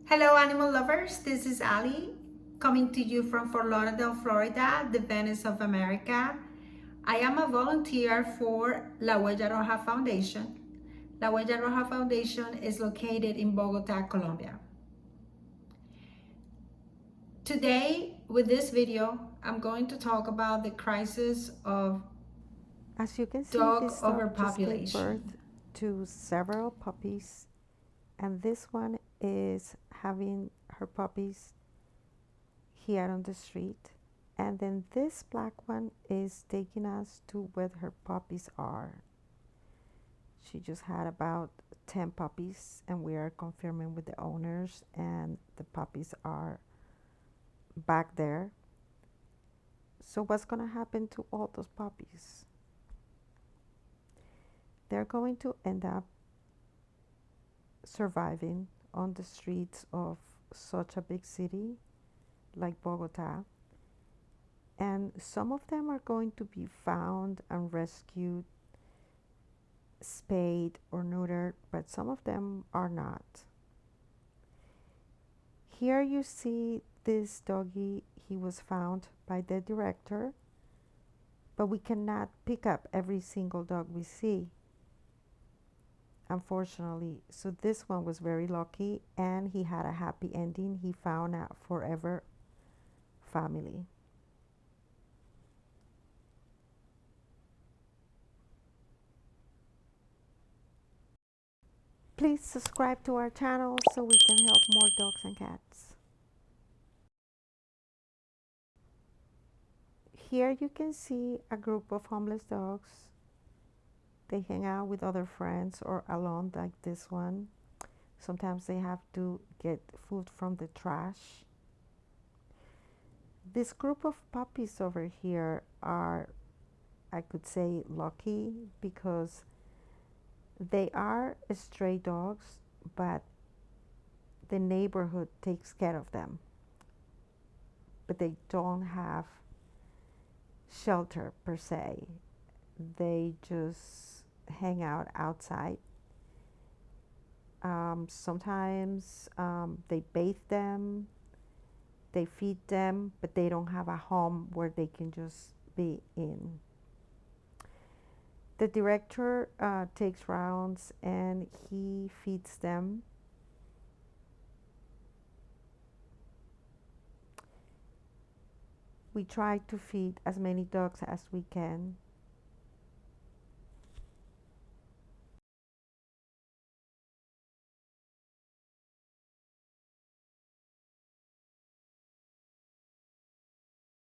Hello, animal lovers. This is Ali coming to you from Fort Lauderdale, Florida, the Venice of America. I am a volunteer for La Huella Roja Foundation. La Huella Roja Foundation is located in Bogota, Colombia. Today, with this video, I'm going to talk about the crisis of As you can see, dog this dog just gave overpopulation. birth to several puppies, and this one is having her puppies here on the street. And then this black one is taking us to where her puppies are. She just had about 10 puppies, and we are confirming with the owners, and the puppies are back there. So, what's going to happen to all those puppies? They're going to end up surviving on the streets of such a big city like Bogota. And some of them are going to be found and rescued, spayed or neutered, but some of them are not. Here you see this doggy, he was found by the director, but we cannot pick up every single dog we see, unfortunately. So this one was very lucky and he had a happy ending. He found a forever family. Please subscribe to our channel so we can help more dogs and cats. Here you can see a group of homeless dogs. They hang out with other friends or alone like this one. Sometimes they have to get food from the trash. This group of puppies over here are, I could say, lucky because they are stray dogs, but the neighborhood takes care of them. But they don't have shelter per se. They just hang out outside. Sometimes they bathe them, they feed them, but they don't have a home where they can just be in. The director takes rounds and he feeds them. We try to feed as many dogs as we can.